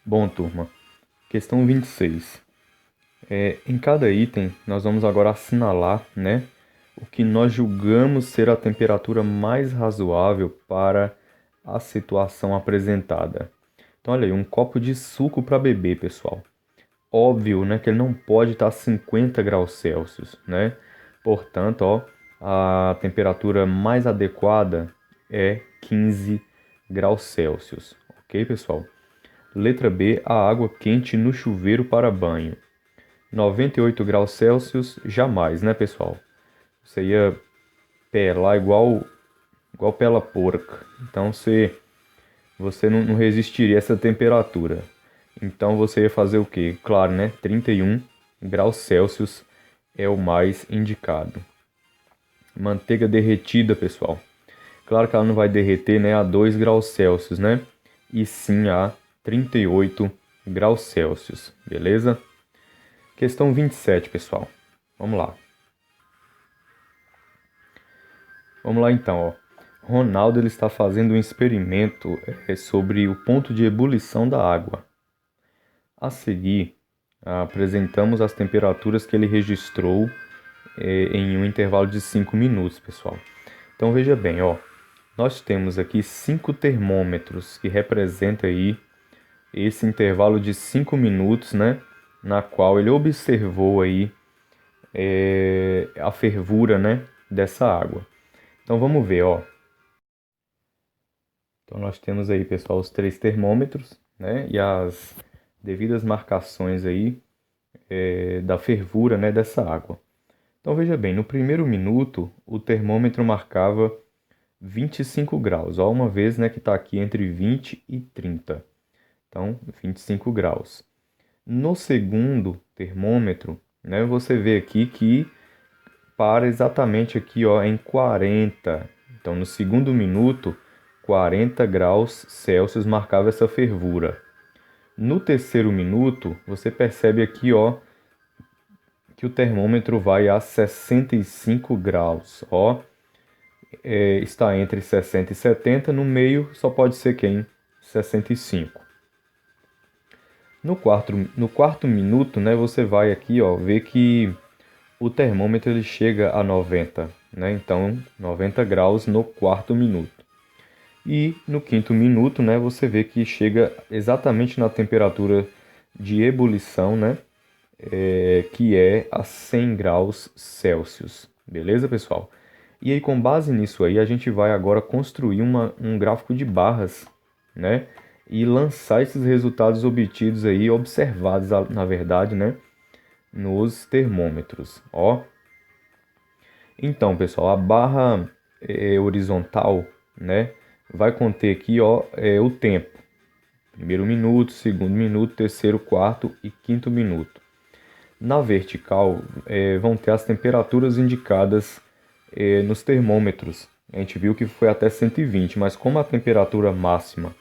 Bom, turma, questão 26. Em cada item, nós vamos agora assinalar, né, o que nós julgamos ser a temperatura mais razoável para a situação apresentada. Então, olha aí, um copo de suco para beber, pessoal. Óbvio, né, que ele não pode estar a 50 graus Celsius, né? Portanto, ó, a temperatura mais adequada é 15 graus Celsius, ok, pessoal? Letra B, a água quente no chuveiro para banho. 98 graus Celsius, jamais, né, pessoal? Você ia pelar igual pela porca. Então você não resistiria a essa temperatura. Então você ia fazer o quê? Claro, né? 31 graus Celsius é o mais indicado. Manteiga derretida, pessoal. Claro que ela não vai derreter, né, a 2 graus Celsius, né? E sim a 38 graus Celsius, beleza? Questão 27, pessoal. Vamos lá. Vamos lá então, ó. Ronaldo ele está fazendo um experimento sobre o ponto de ebulição da água. A seguir, apresentamos as temperaturas que ele registrou em um intervalo de 5 minutos, pessoal. Então veja bem, ó. Nós temos aqui 5 termômetros que representam aí esse intervalo de 5 minutos, né? Na qual ele observou aí a fervura, né, dessa água. Então vamos ver, ó. Então nós temos aí, pessoal, os 3 termômetros, né, e as devidas marcações aí da fervura, né, dessa água. Então veja bem, no primeiro minuto o termômetro marcava 25 graus, ó, uma vez, né, que está aqui entre 20 e 30. Então 25 graus. No segundo termômetro, né, você vê aqui que para exatamente aqui, ó, em 40. Então, no segundo minuto, 40 graus Celsius marcava essa fervura. No terceiro minuto, você percebe aqui, ó, que o termômetro vai a 65 graus, ó. Está entre 60 e 70, no meio só pode ser quem? 65. No quarto minuto, né, você vai aqui, ó, ver que o termômetro ele chega a 90, né? Então, 90 graus no quarto minuto. E no quinto minuto, né, você vê que chega exatamente na temperatura de ebulição, né? Que é a 100 graus Celsius. Beleza, pessoal? E aí, com base nisso aí, a gente vai agora construir um gráfico de barras, né? E lançar esses resultados obtidos aí, observados, na verdade, né? Nos termômetros, ó. Então, pessoal, a barra horizontal, né, vai conter aqui, ó, o tempo. Primeiro minuto, segundo minuto, terceiro, quarto e quinto minuto. Na vertical, vão ter as temperaturas indicadas nos termômetros. A gente viu que foi até 120, mas como a temperatura máxima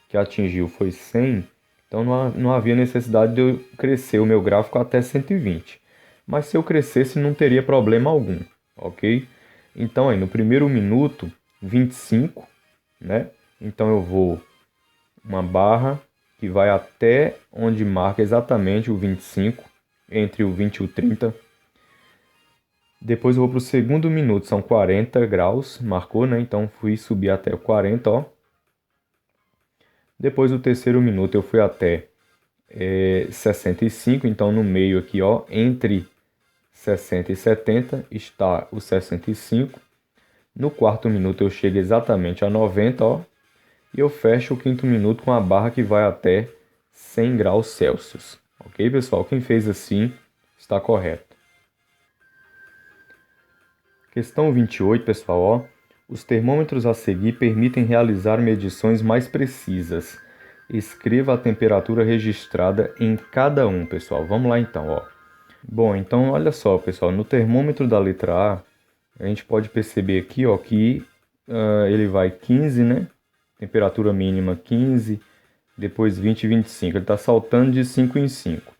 que atingiu foi 100, então não havia necessidade de eu crescer o meu gráfico até 120. Mas se eu crescesse, não teria problema algum, ok? Então, aí no primeiro minuto, 25, né? Então eu vou uma barra que vai até onde marca exatamente o 25, entre o 20 e o 30. Depois eu vou para o segundo minuto, são 40 graus, marcou, né? Então fui subir até o 40, ó. Depois do terceiro minuto eu fui até 65, então no meio aqui, ó, entre 60 e 70 está o 65. No quarto minuto eu chego exatamente a 90, ó, e eu fecho o quinto minuto com a barra que vai até 100 graus Celsius. Ok, pessoal? Quem fez assim está correto. Questão 28, pessoal, ó. Os termômetros a seguir permitem realizar medições mais precisas. Escreva a temperatura registrada em cada um, pessoal. Vamos lá então, ó. Bom, então olha só, pessoal, no termômetro da letra A gente pode perceber aqui, ó, que ele vai 15, né? Temperatura mínima 15, depois 20 e 25. Ele está saltando de 5 em 5.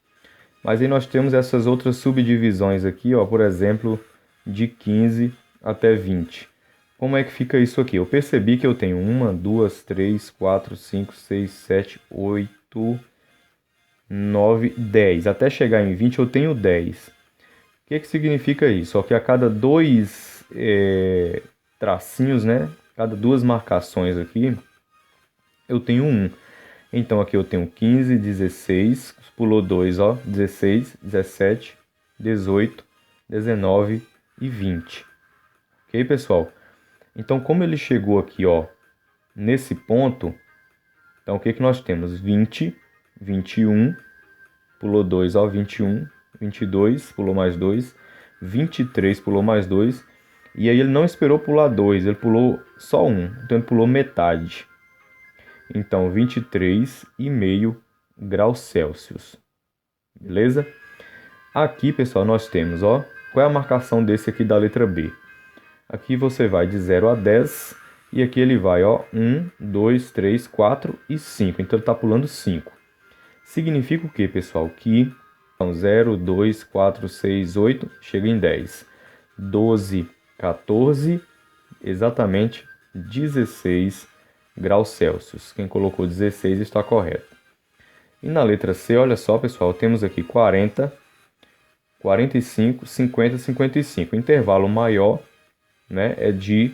Mas aí nós temos essas outras subdivisões aqui, ó, por exemplo, de 15 até 20. Como é que fica isso aqui? Eu percebi que eu tenho 1, 2, 3, 4, 5, 6, 7, 8, 9, 10. Até chegar em 20 eu tenho 10. O que significa isso? Ó, que a cada dois tracinhos, né? Cada duas marcações aqui, eu tenho 1. Então aqui eu tenho 15, 16, pulou 2, ó, 16, 17, 18, 19 e 20. Ok, pessoal? Então, como ele chegou aqui, ó, nesse ponto, então o que nós temos? 20, 21, pulou 2, ó, 21, 22, pulou mais 2, 23, pulou mais 2, e aí ele não esperou pular 2, ele pulou só 1, então ele pulou metade. Então, 23,5 graus Celsius. Beleza? Aqui, pessoal, nós temos, ó, qual é a marcação desse aqui da letra B? Aqui você vai de 0 a 10 e aqui ele vai, ó, 1, 2, 3, 4 e 5. Então ele está pulando 5. Significa o que, pessoal? Que 0, 2, 4, 6, 8, chega em 10. 12, 14, exatamente 16 graus Celsius. Quem colocou 16 está correto. E na letra C, olha só, pessoal, temos aqui 40, 45, 50, 55. O intervalo maior, né, é de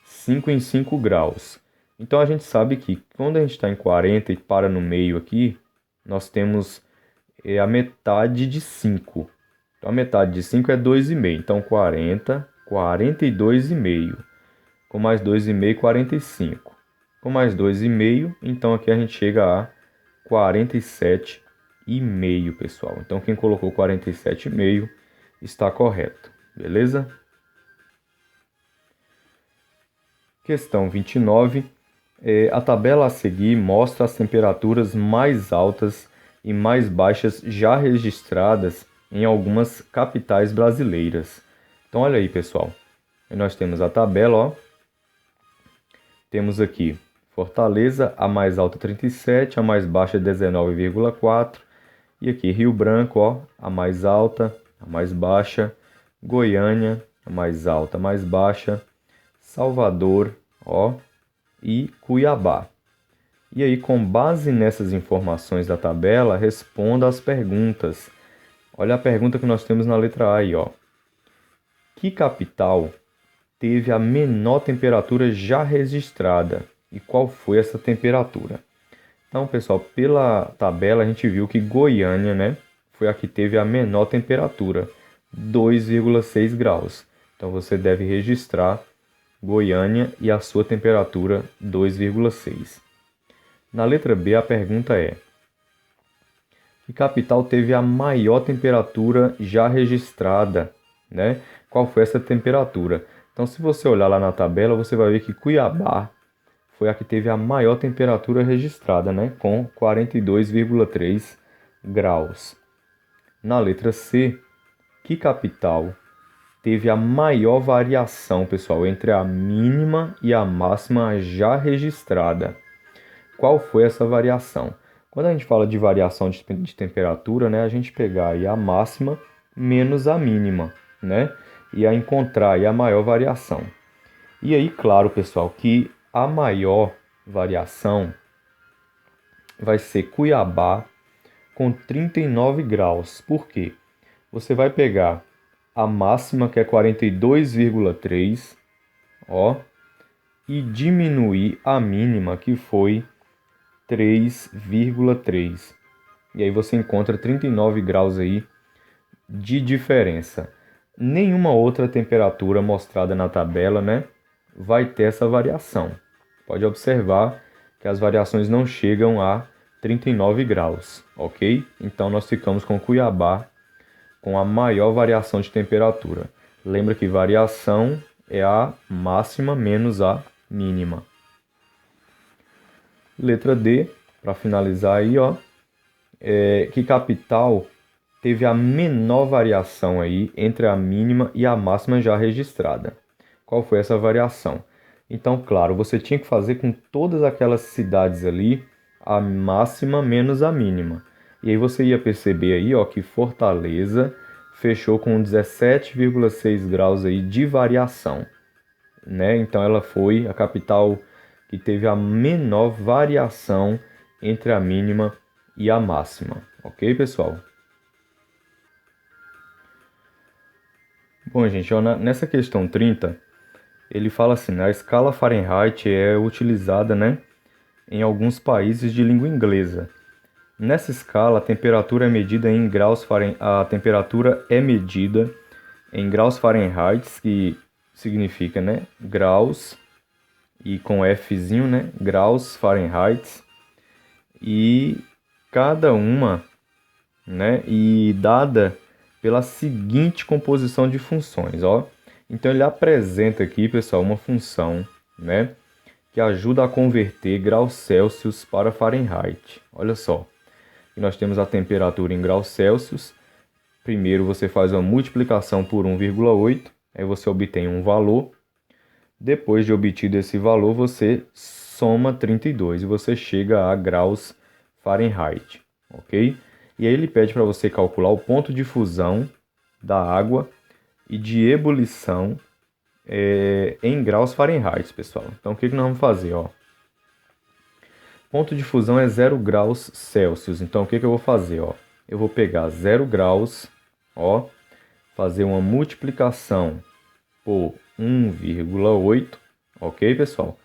5 em 5 graus. Então a gente sabe que quando a gente está em 40 e para no meio aqui, nós temos a metade de 5. Então a metade de 5 é 2,5. Então 40, 42,5. Com mais 2,5, 45. Com mais 2,5, então aqui a gente chega a 47,5, pessoal. Então quem colocou 47,5 está correto, beleza? Questão 29. A tabela a seguir mostra as temperaturas mais altas e mais baixas já registradas em algumas capitais brasileiras. Então olha aí, pessoal. Nós temos a tabela, ó. Temos aqui Fortaleza, a mais alta 37, a mais baixa 19,4. E aqui Rio Branco, ó, a mais alta, a mais baixa. Goiânia, a mais alta, a mais baixa. Salvador, ó, e Cuiabá. E aí, com base nessas informações da tabela, responda as perguntas. Olha a pergunta que nós temos na letra A aí, ó. Que capital teve a menor temperatura já registrada? E qual foi essa temperatura? Então, pessoal, pela tabela a gente viu que Goiânia, né, foi a que teve a menor temperatura, 2,6 graus. Então, você deve registrar Goiânia e a sua temperatura 2,6. Na letra B, a pergunta é: que capital teve a maior temperatura já registrada, né? Qual foi essa temperatura? Então, se você olhar lá na tabela, você vai ver que Cuiabá foi a que teve a maior temperatura registrada, né? Com 42,3 graus. Na letra C, que capital teve a maior variação, pessoal, entre a mínima e a máxima já registrada? Qual foi essa variação? Quando a gente fala de variação de temperatura, né, a gente pegar aí a máxima menos a mínima, né, e a encontrar aí a maior variação. E aí, claro, pessoal, que a maior variação vai ser Cuiabá com 39 graus. Por quê? Você vai pegar a máxima, que é 42,3, ó, e diminuir a mínima, que foi 3,3. E aí você encontra 39 graus aí de diferença. Nenhuma outra temperatura mostrada na tabela, né, vai ter essa variação. Pode observar que as variações não chegam a 39 graus, ok? Então nós ficamos com Cuiabá com a maior variação de temperatura. Lembra que variação é a máxima menos a mínima. Letra D, para finalizar aí, ó, que capital teve a menor variação aí entre a mínima e a máxima já registrada? Qual foi essa variação? Então, claro, você tinha que fazer com todas aquelas cidades ali a máxima menos a mínima. E aí você ia perceber aí, ó, que Fortaleza fechou com 17,6 graus aí de variação, né? Então ela foi a capital que teve a menor variação entre a mínima e a máxima, Ok, pessoal? Bom, gente, ó, nessa questão 30, ele fala assim, né, a escala Fahrenheit é utilizada, né, em alguns países de língua inglesa. Nessa escala, a temperatura é medida em graus Fahrenheit, a temperatura é medida em graus Fahrenheit, que significa, né, graus e com Fzinho, né, graus Fahrenheit, e cada uma, né, e dada pela seguinte composição de funções, ó. Então ele apresenta aqui, pessoal, uma função, né, que ajuda a converter graus Celsius para Fahrenheit. Olha só, e nós temos a temperatura em graus Celsius. Primeiro você faz uma multiplicação por 1,8, aí você obtém um valor. Depois de obtido esse valor, você soma 32 e você chega a graus Fahrenheit, ok? E aí ele pede para você calcular o ponto de fusão da água e de ebulição em graus Fahrenheit, pessoal. Então o que nós vamos fazer, ó? Ponto de fusão é 0 graus Celsius. Então o que eu vou fazer, ó? Eu vou pegar 0 graus, ó, fazer uma multiplicação por 1,8, ok, pessoal?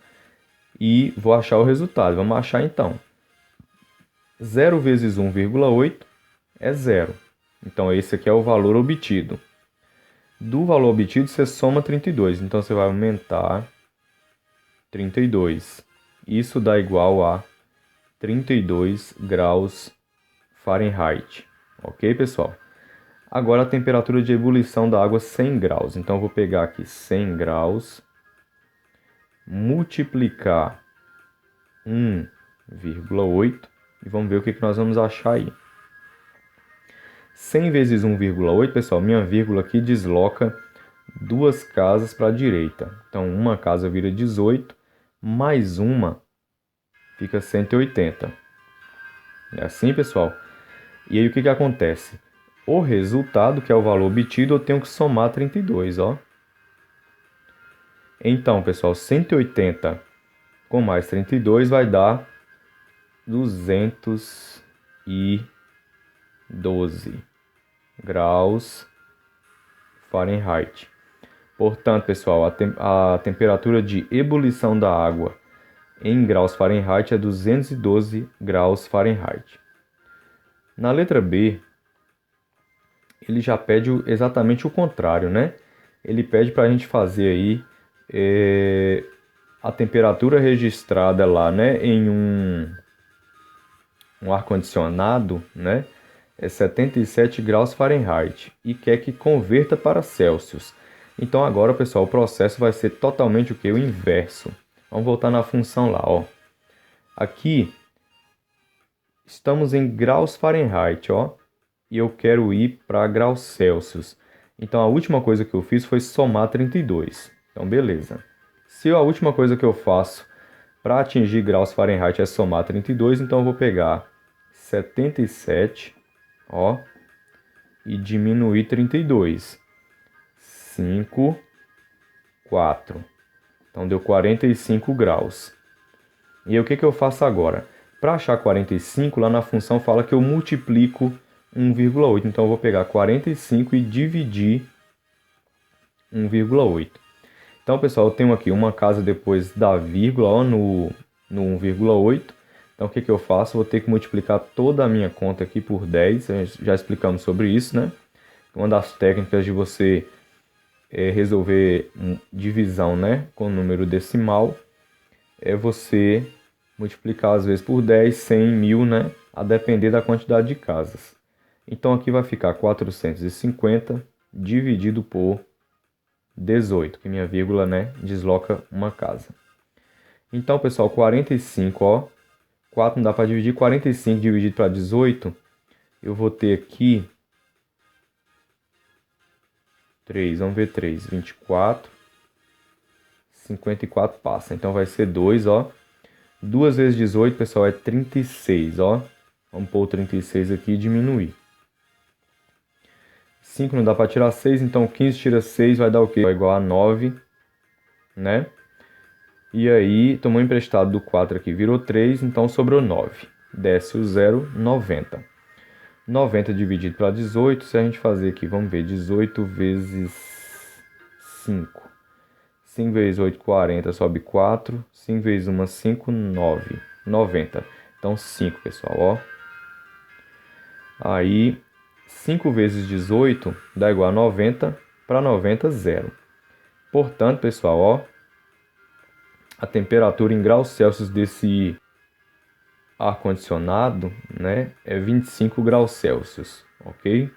E vou achar o resultado. Vamos achar então. 0 vezes 1,8 é 0. Então esse aqui é o valor obtido. Do valor obtido você soma 32. Então você vai aumentar 32. Isso dá igual a 32 graus Fahrenheit. Ok, pessoal? Agora a temperatura de ebulição da água 100 graus. Então eu vou pegar aqui 100 graus, multiplicar 1,8 e vamos ver o que nós vamos achar aí. 100 vezes 1,8, pessoal, minha vírgula aqui desloca duas casas para a direita. Então uma casa vira 18, mais uma fica 180. É assim, pessoal? E aí o que acontece? O resultado, que é o valor obtido, eu tenho que somar 32, ó. Então, pessoal, 180 com mais 32 vai dar 212 graus Fahrenheit. Portanto, pessoal, a temperatura de ebulição da água em graus Fahrenheit é 212 graus Fahrenheit. Na letra B, ele já pede exatamente o contrário, né? Ele pede para a gente fazer aí a temperatura registrada lá, né, em um ar-condicionado, né, é 77 graus Fahrenheit e quer que converta para Celsius. Então agora, pessoal, o processo vai ser totalmente o que? O inverso. Vamos voltar na função lá, ó. Aqui estamos em graus Fahrenheit, ó, e eu quero ir para graus Celsius. Então a última coisa que eu fiz foi somar 32. Então beleza. Se a última coisa que eu faço para atingir graus Fahrenheit é somar 32, então eu vou pegar 77, ó, e diminuir 32. 5, 4. Então deu 45 graus. E aí o que eu faço agora? Para achar 45, lá na função fala que eu multiplico 1,8. Então eu vou pegar 45 e dividir 1,8. Então, pessoal, eu tenho aqui uma casa depois da vírgula, ó, no 1,8. Então, o que eu faço? Vou ter que multiplicar toda a minha conta aqui por 10. Já explicamos sobre isso, né? Uma das técnicas de você resolver divisão, né, com número decimal é você multiplicar às vezes por 10, 100, 1000, né, a depender da quantidade de casas. Então, aqui vai ficar 450 dividido por 18, que minha vírgula, né, desloca uma casa. Então, pessoal, 45, ó, 4 não dá para dividir, 45 dividido para 18, eu vou ter aqui 3, vamos ver 3, 24, 54 passa, então vai ser 2, ó. 2 vezes 18, pessoal, é 36, ó. Vamos pôr o 36 aqui e diminuir. 5 não dá para tirar 6, então 15 tira 6 vai dar o quê? Vai igual a 9, né? E aí, tomou emprestado do 4 aqui, virou 3, então sobrou 9. Desce o 0, 90. 90 dividido para 18, se a gente fazer aqui, vamos ver, 18 vezes 5. 5 vezes 8, 40, sobe 4. 5 vezes 1, 5, 9. 90. Então, 5, pessoal, ó. Aí, 5 vezes 18 dá igual a 90. Para 90, 0. Portanto, pessoal, ó, a temperatura em graus Celsius desse ar-condicionado, né, é 25 graus Celsius, ok?